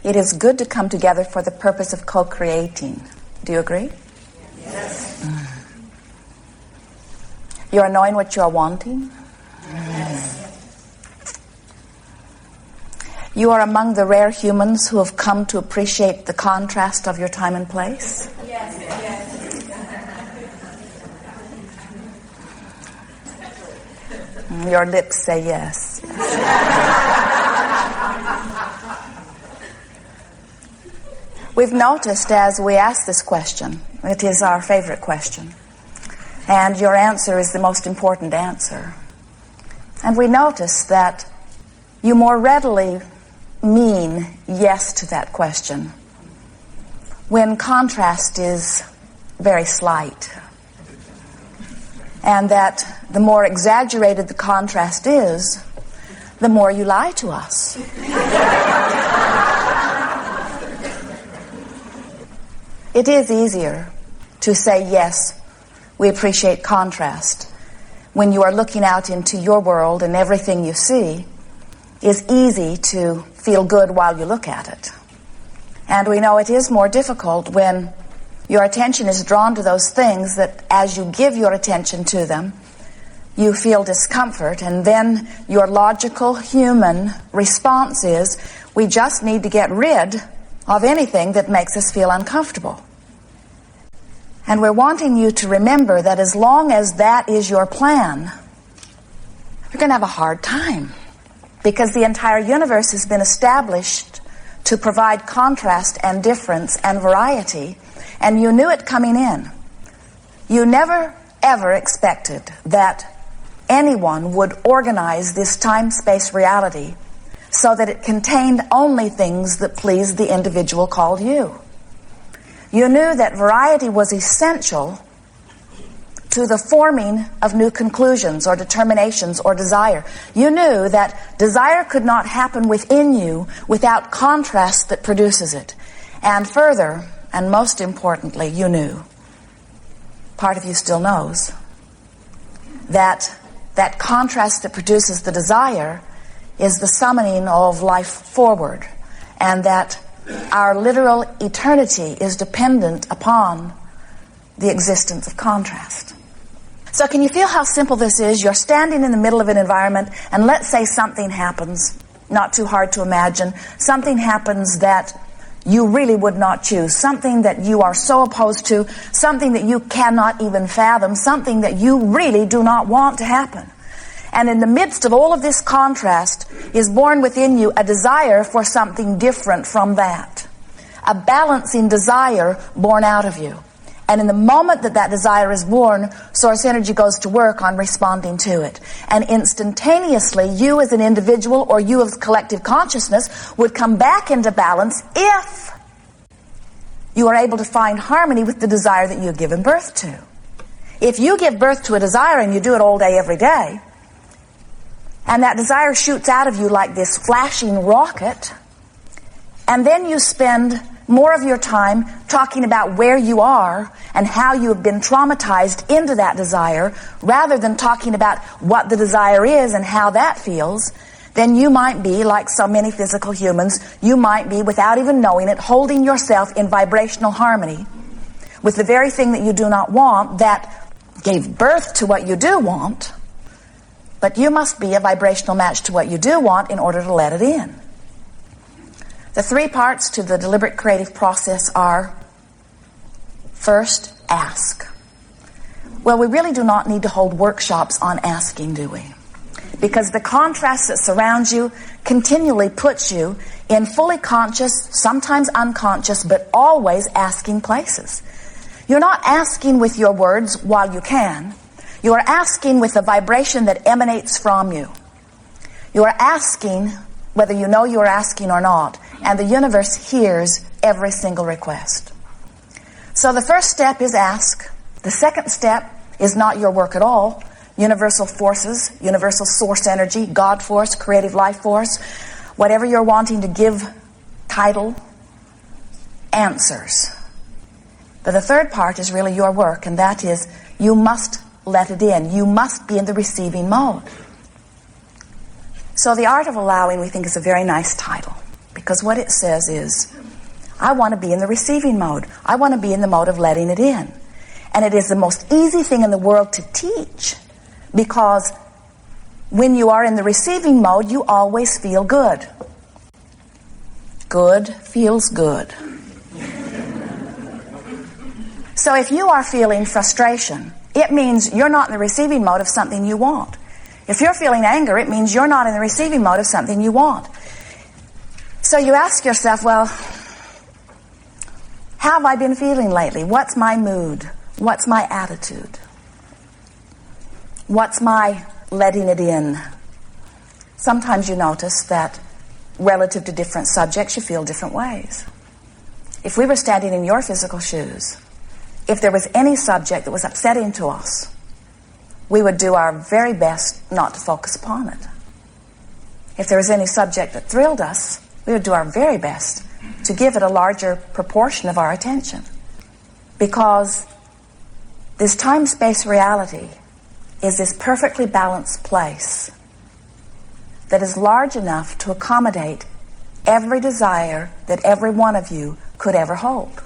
it is good to come together for the purpose of co-creating. Do you agree? Yes. You are knowing what you are wanting? Yes. You are among the rare humans who have come to appreciate the contrast of your time and place? Yes. Yes. Your lips say yes. We've noticed as we ask this question, it is our favorite question, and your answer is the most important answer. And we notice that you more readily mean yes to that question when contrast is very slight. And that the more exaggerated the contrast is, the more you lie to us. It is easier to say, yes, we appreciate contrast, when you are looking out into your world and everything you see is easy to feel good while you look at it. And we know it is more difficult when your attention is drawn to those things that as you give your attention to them, you feel discomfort, and then your logical human response is, we just need to get rid of anything that makes us feel uncomfortable. And we're wanting you to remember that as long as that is your plan, you're going to have a hard time. Because the entire universe has been established to provide contrast and difference and variety, and you knew it coming in. You never, ever expected that anyone would organize this time-space reality so that it contained only things that pleased the individual called you. You knew that variety was essential to the forming of new conclusions or determinations or desire. You knew that desire could not happen within you without contrast that produces it. And further, and most importantly, you knew, part of you still knows, that that contrast that produces the desire is the summoning of life forward, and that our literal eternity is dependent upon the existence of contrast. So can you feel how simple this is? You're standing in the middle of an environment, and let's say something happens, not too hard to imagine, something happens that you really would not choose, something that you are so opposed to, something that you cannot even fathom, something that you really do not want to happen. And in the midst of all of this contrast is born within you a desire for something different from that. A balancing desire born out of you. And in the moment that that desire is born, source energy goes to work on responding to it. And instantaneously, you as an individual or you as collective consciousness would come back into balance if you are able to find harmony with the desire that you've given birth to. If you give birth to a desire and you do it all day, every day, and that desire shoots out of you like this flashing rocket, and then you spend more of your time talking about where you are and how you have been traumatized into that desire rather than talking about what the desire is and how that feels, then you might be, like so many physical humans, you might be, without even knowing it, holding yourself in vibrational harmony with the very thing that you do not want that gave birth to what you do want, but you must be a vibrational match to what you do want in order to let it in. The three parts to the deliberate creative process are, first, ask. Well, we really do not need to hold workshops on asking, do we? Because the contrast that surrounds you continually puts you in fully conscious, sometimes unconscious, but always asking places. You're not asking with your words while you can. You are asking with a vibration that emanates from you. You are asking whether you know you are asking or not, and the universe hears every single request. So the first step is ask. The second step is not your work at all. Universal forces, universal source energy, God force, creative life force, whatever you're wanting to give title, answers. But the third part is really your work, and that is you must let it in. You must be in the receiving mode. So the art of allowing, we think, is a very nice title. Because what it says is, I want to be in the receiving mode. I want to be in the mode of letting it in. And it is the most easy thing in the world to teach, because when you are in the receiving mode, you always feel good. Good feels good. So if you are feeling frustration, it means you're not in the receiving mode of something you want. If you're feeling anger, it means you're not in the receiving mode of something you want. So you ask yourself, well, how have I been feeling lately? What's my mood? What's my attitude? What's my letting it in? Sometimes you notice that relative to different subjects, you feel different ways. If we were standing in your physical shoes, if there was any subject that was upsetting to us, we would do our very best not to focus upon it. If there was any subject that thrilled us, we would do our very best to give it a larger proportion of our attention. Because this time-space reality is this perfectly balanced place that is large enough to accommodate every desire that every one of you could ever hold.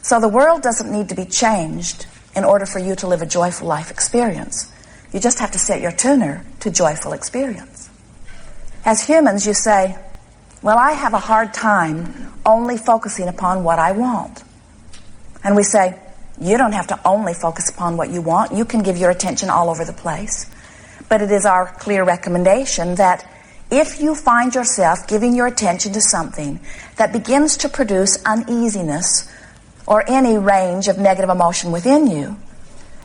So the world doesn't need to be changed in order for you to live a joyful life experience. You just have to set your tuner to joyful experience. As humans, you say, well, I have a hard time only focusing upon what I want. And we say, you don't have to only focus upon what you want. You can give your attention all over the place. But it is our clear recommendation that if you find yourself giving your attention to something that begins to produce uneasiness or any range of negative emotion within you,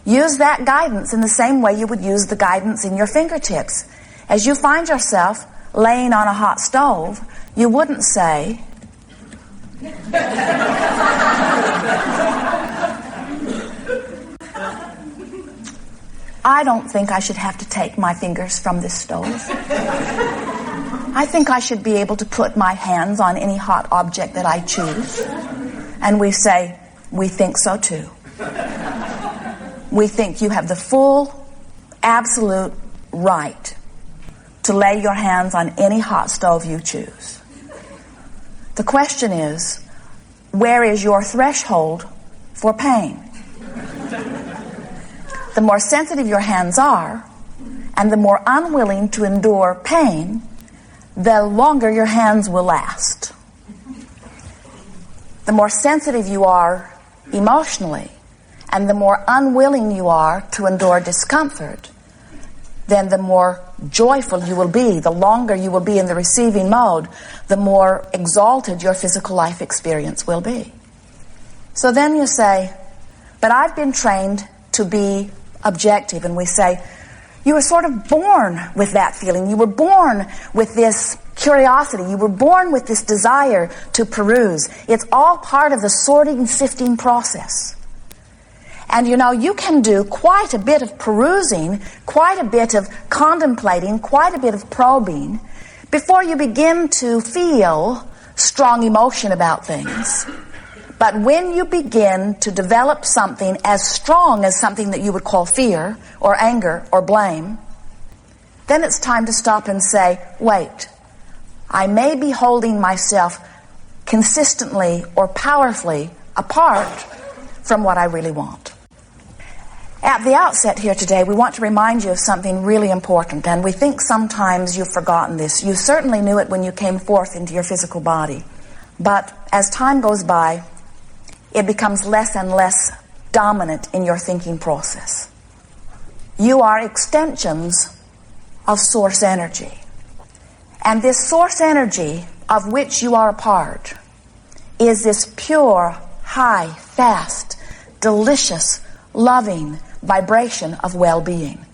use that guidance in the same way you would use the guidance in your fingertips. As you find yourself laying on a hot stove, you wouldn't say, I don't think I should have to take my fingers from this stove. I think I should be able to put my hands on any hot object that I choose. And we say, we think so too. We think you have the full, absolute right to lay your hands on any hot stove you choose. The question is, where is your threshold for pain? The more sensitive your hands are, and the more unwilling to endure pain, the longer your hands will last. The more sensitive you are emotionally, and the more unwilling you are to endure discomfort, then the more joyful you will be. The longer you will be in the receiving mode, the more exalted your physical life experience will be. So then you say, but I've been trained to be objective. And we say, you were sort of born with that feeling. You were born with this curiosity. You were born with this desire to peruse. It's all part of the sorting and sifting process. And you know, you can do quite a bit of perusing, quite a bit of contemplating, quite a bit of probing before you begin to feel strong emotion about things. But when you begin to develop something as strong as something that you would call fear or anger or blame, then it's time to stop and say, wait, I may be holding myself consistently or powerfully apart from what I really want. At the outset here today, we want to remind you of something really important, and we think sometimes you've forgotten this. You certainly knew it when you came forth into your physical body. But as time goes by, it becomes less and less dominant in your thinking process. You are extensions of source energy. And this source energy of which you are a part is this pure, high, fast, delicious, loving vibration of well-being.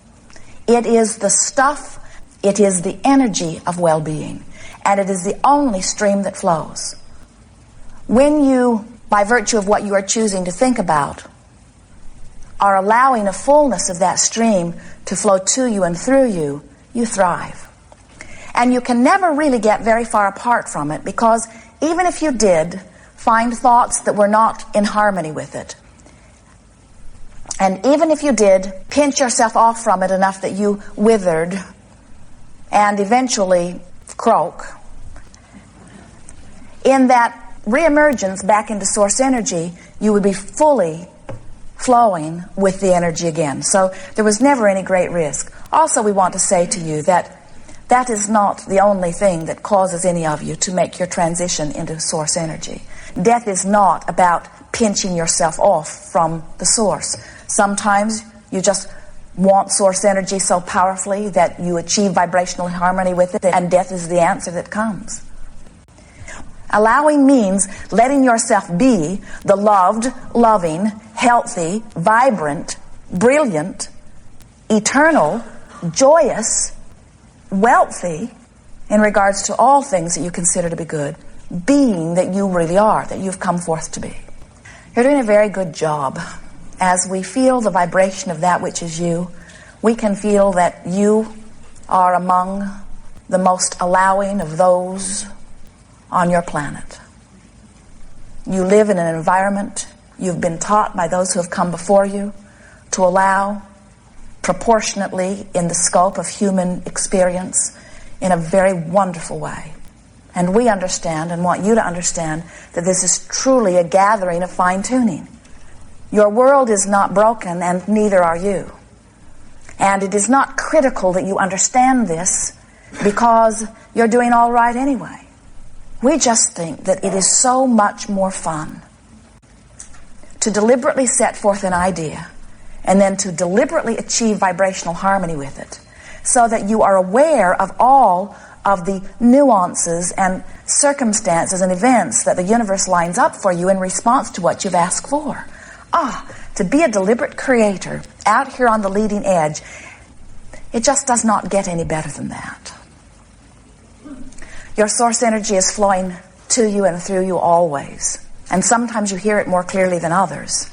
It is the stuff, it is the energy of well-being, and it is the only stream that flows. When you, by virtue of what you are choosing to think about, are allowing a fullness of that stream to flow to you and through you, you thrive. And you can never really get very far apart from it, because even if you did find thoughts that were not in harmony with it, and even if you did pinch yourself off from it enough that you withered and eventually croak, In that reemergence back into source energy, you would be fully flowing with the energy again. So there was never any great risk. Also, we want to say to you that that is not the only thing that causes any of you to make your transition into source energy. Death is not about pinching yourself off from the source. Sometimes you just want source energy so powerfully that you achieve vibrational harmony with it, and death is the answer that comes. Allowing means letting yourself be the loved, loving, healthy, vibrant, brilliant, eternal, joyous, wealthy, in regards to all things that you consider to be good, being that you really are, that you've come forth to be. You're doing a very good job. As we feel the vibration of that which is you, we can feel that you are among the most allowing of those on your planet. You live in an environment you've been taught by those who have come before you to allow proportionately in the scope of human experience in a very wonderful way. And we understand and want you to understand that this is truly a gathering of fine-tuning. Your world is not broken, and neither are you. And it is not critical that you understand this because you're doing all right anyway. We just think that it is so much more fun to deliberately set forth an idea and then to deliberately achieve vibrational harmony with it, so that you are aware of all of the nuances and circumstances and events that the universe lines up for you in response to what you've asked for. To be a deliberate creator out here on the leading edge, it just does not get any better than that. Your source energy is flowing to you and through you always. And sometimes you hear it more clearly than others.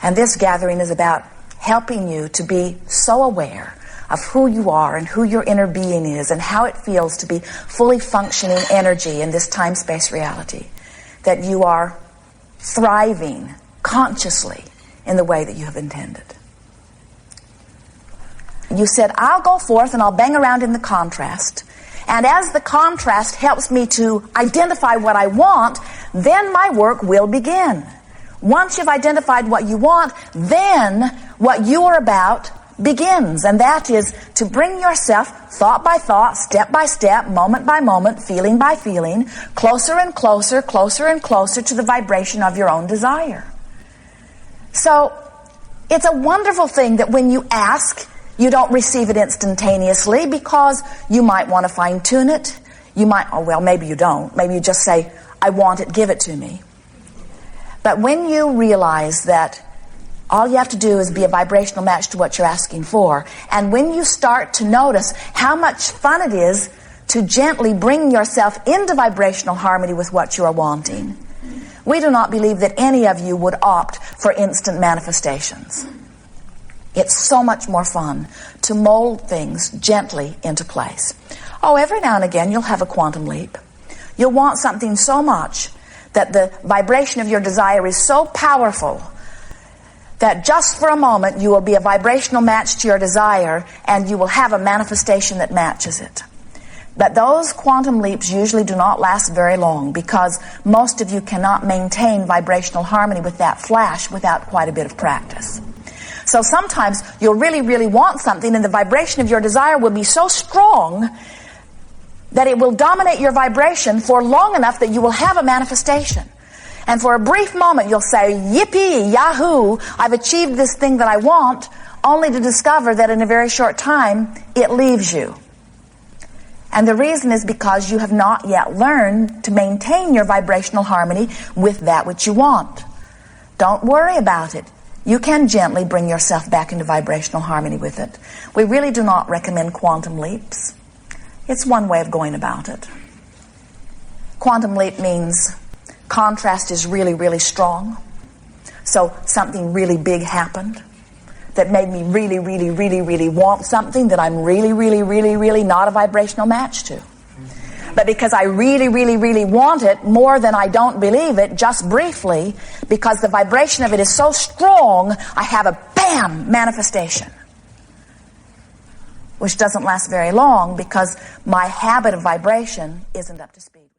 And this gathering is about helping you to be so aware of who you are and who your inner being is and how it feels to be fully functioning energy in this time-space reality, that you are thriving consciously in the way that you have intended. You said, I'll go forth and I'll bang around in the contrast, and as the contrast helps me to identify what I want, then my work will begin. Once you've identified what you want, then what you are about begins, and that is to bring yourself thought by thought, step by step, moment by moment, feeling by feeling, closer and closer, closer and closer to the vibration of your own desire. So it's a wonderful thing that when you ask, you don't receive it instantaneously, because you might want to fine-tune it. You might, maybe you don't. Maybe you just say, I want it, give it to me. But when you realize that all you have to do is be a vibrational match to what you're asking for, and when you start to notice how much fun it is to gently bring yourself into vibrational harmony with what you are wanting, we do not believe that any of you would opt for instant manifestations. It's so much more fun to mold things gently into place. Every now and again you'll have a quantum leap. You'll want something so much that the vibration of your desire is so powerful that just for a moment you will be a vibrational match to your desire, and you will have a manifestation that matches it. But those quantum leaps usually do not last very long, because most of you cannot maintain vibrational harmony with that flash without quite a bit of practice. So sometimes you'll really, really want something, and the vibration of your desire will be so strong that it will dominate your vibration for long enough that you will have a manifestation. And for a brief moment you'll say, yippee, yahoo, I've achieved this thing that I want, only to discover that in a very short time it leaves you. And the reason is because you have not yet learned to maintain your vibrational harmony with that which you want. Don't worry about it. You can gently bring yourself back into vibrational harmony with it. We really do not recommend quantum leaps. It's one way of going about it. Quantum leap means contrast is really, really strong. So something really big happened that made me really, really, really, really want something that I'm really, really, really, really not a vibrational match to. But because I really, really, really want it more than I don't believe it, just briefly, because the vibration of it is so strong, I have a bam manifestation, which doesn't last very long because my habit of vibration isn't up to speed.